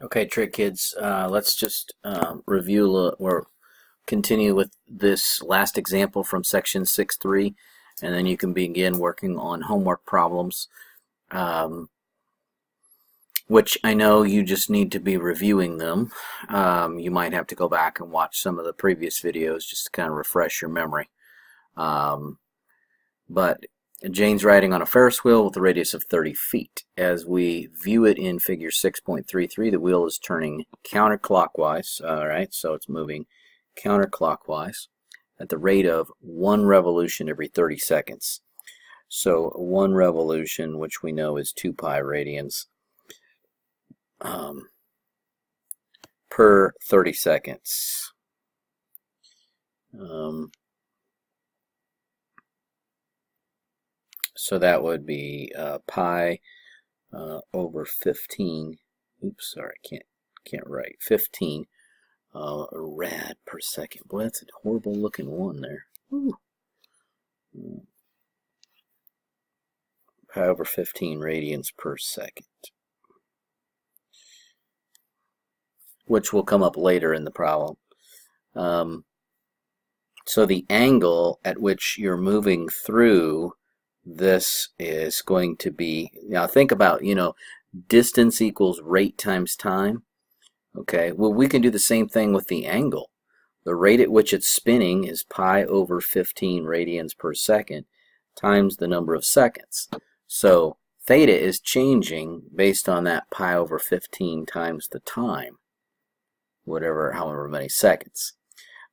Okay, Trig kids, let's just review or continue with this last example from section 6.3, and then you can begin working on homework problems, which I know you just need to be reviewing them. You might have to go back and watch some of the previous videos just to kind of refresh your memory. But Jane's riding on a Ferris wheel with a radius of 30 feet. As we view it in figure 6.33, the wheel is turning counterclockwise. Alright, so it's moving counterclockwise at the rate of 1 revolution every 30 seconds. So 1 revolution, which we know is 2 pi radians per 30 seconds. So that would be pi over 15. Oops, sorry, can't write. 15 rad per second. Boy, that's a horrible looking one there. Woo. Pi over 15 radians per second, which will come up later in the problem. So the angle at which you're moving through this is going to be, now think about, distance equals rate times time. Okay, well, we can do the same thing with the angle. The rate at which it's spinning is pi over 15 radians per second times the number of seconds. So theta is changing based on that pi over 15 times the time, however many seconds.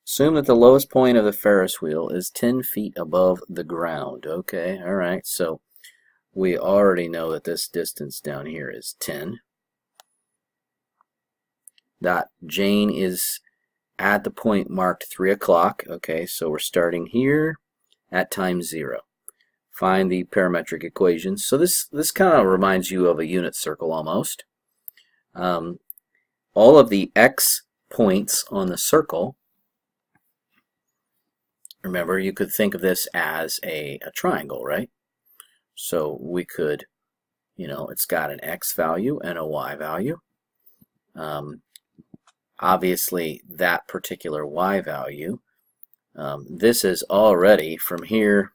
Assume that the lowest point of the Ferris wheel is 10 feet above the ground. Okay, alright, so we already know that this distance down here is 10. Jane is at the point marked 3 o'clock. Okay, so we're starting here at time 0. Find the parametric equations. So this kind of reminds you of a unit circle almost. All of the x points on the circle, remember, you could think of this as a triangle, right? So we could, it's got an x value and a y value. Obviously, that particular y value, this is already from here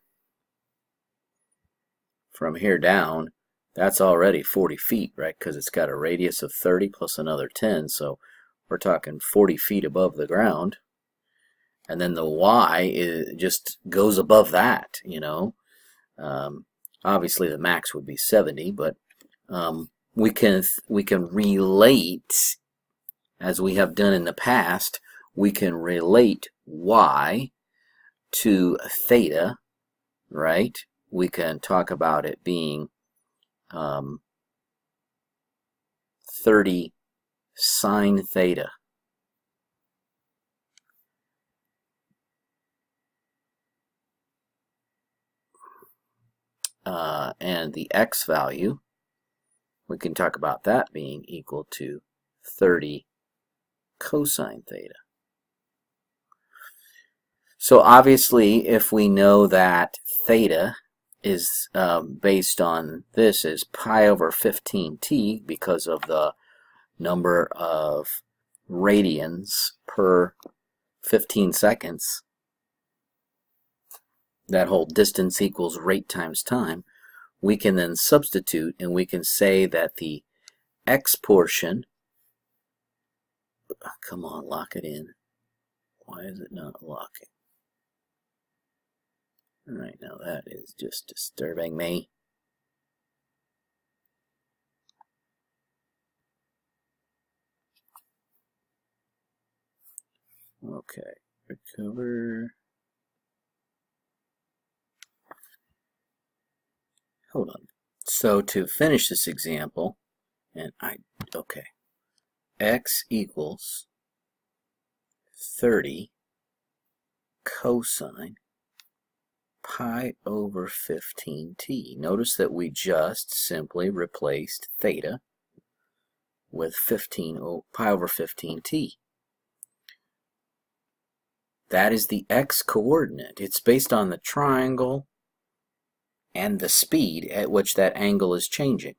down, that's already 40 feet, right? Because it's got a radius of 30 plus another 10, so we're talking 40 feet above the ground. And then the y just goes above that, Obviously the max would be 70, but we can relate, as we have done in the past, we can relate y to theta, right? We can talk about it being 30 sine theta. And the x value, we can talk about that being equal to 30 cosine theta. So obviously, if we know that theta is based on this is pi over 15t because of the number of radians per 15 seconds, that whole distance equals rate times time, we can then substitute and we can say that the x portion, come on, lock it in. Why is it not locking? Alright, now that is just disturbing me. Okay, recover. Hold on. So to finish this example, x equals 30 cosine pi over 15t. Notice that we just simply replaced theta with pi over 15t. That is the x coordinate. It's based on the triangle and the speed at which that angle is changing.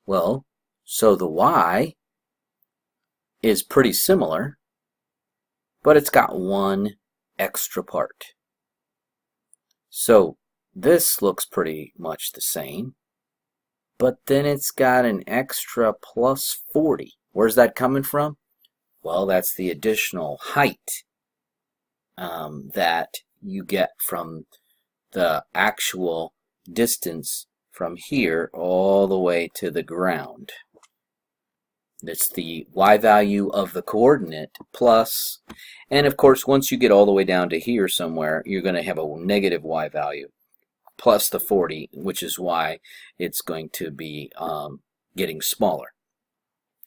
Well, So the y is pretty similar, but it's got one extra part. So this looks pretty much the same, but then it's got an extra plus 40. Where's that coming from? Well, that's the additional height that you get from the actual distance from here all the way to the ground. It's the y value of the coordinate plus, and of course once you get all the way down to here somewhere, you're going to have a negative y value plus the 40, which is why it's going to be getting smaller.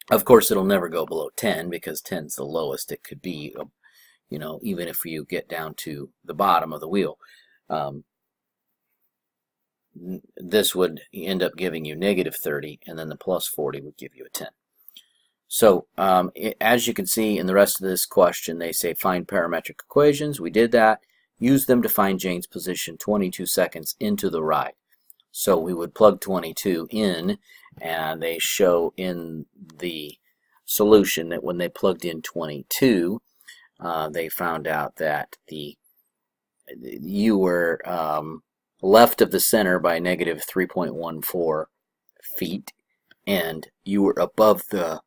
Of course, it'll never go below 10 because 10 is the lowest it could be, you know, even if you get down to the bottom of the wheel. This would end up giving you negative 30, and then the plus 40 would give you a 10. So as you can see in the rest of this question, they say find parametric equations. We did that. Use them to find Jane's position 22 seconds into the ride. So we would plug 22 in, and they show in the solution that when they plugged in 22, they found out that you were left of the center by negative 3.14 feet, and you were above the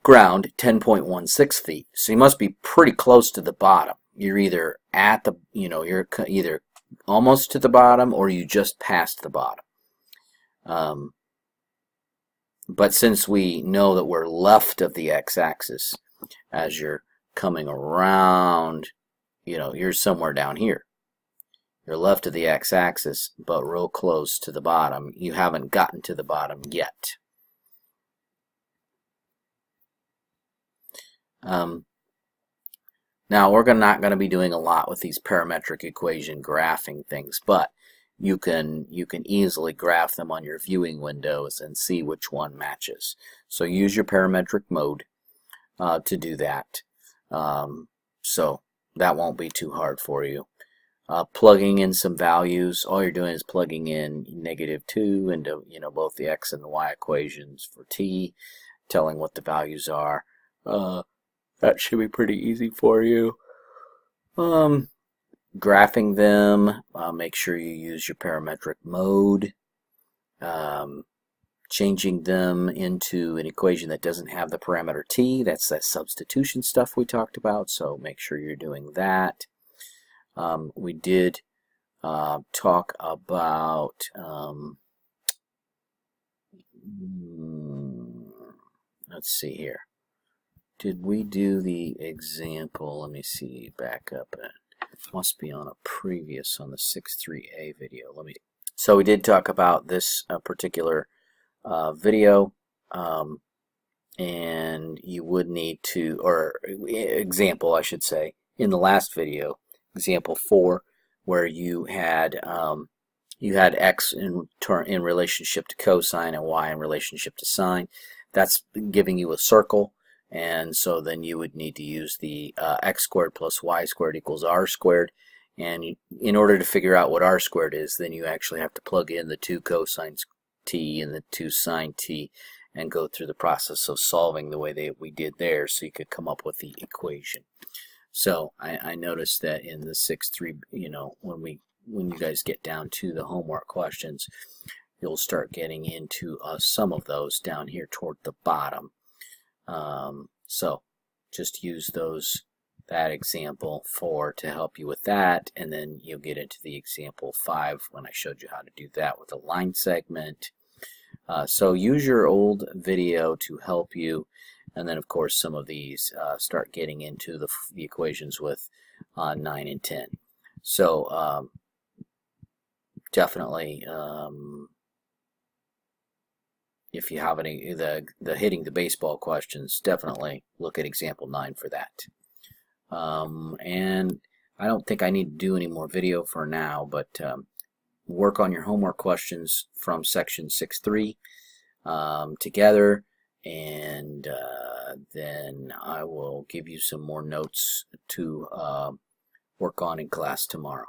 ground 10.16 feet. So you must be pretty close to the bottom. You're either at the, you're either almost to the bottom or you just passed the bottom. But since we know that we're left of the x-axis, as you're coming around, you're somewhere down here. You're left of the x-axis, but real close to the bottom. You haven't gotten to the bottom yet. Now, we're not going to be doing a lot with these parametric equation graphing things, but you can easily graph them on your viewing windows and see which one matches. So use your parametric mode to do that. So that won't be too hard for you. Plugging in some values, all you're doing is plugging in -2 into both the x and the y equations for t, telling what the values are. That should be pretty easy for you. Graphing them, make sure you use your parametric mode. Changing them into an equation that doesn't have the parameter t, that's that substitution stuff we talked about, so make sure you're doing that. We did talk about let's see here. Did we do the example? Let me see, back up. It must be on a previous, on the 6.3a video. So we did talk about this particular video, and you would need to, or example I should say, in the last video, example 4, where you had x in relationship to cosine and y in relationship to sine. That's giving you a circle. And so then you would need to use the x squared plus y squared equals r squared. And in order to figure out what r squared is, then you actually have to plug in the 2 cosines t and the 2 sine t and go through the process of solving the way that we did there so you could come up with the equation. So I noticed that in the 6.3, when you guys get down to the homework questions, you'll start getting into some of those down here toward the bottom. So just use that example 4 to help you with that, and then you'll get into the example 5 when I showed you how to do that with a line segment. So use your old video to help you, and then of course some of these start getting into the equations with 9 and 10. So definitely if you have any the hitting the baseball questions, definitely look at example 9 for that. And I don't think I need to do any more video for now, but work on your homework questions from section 6.3 together, and then I will give you some more notes to work on in class tomorrow.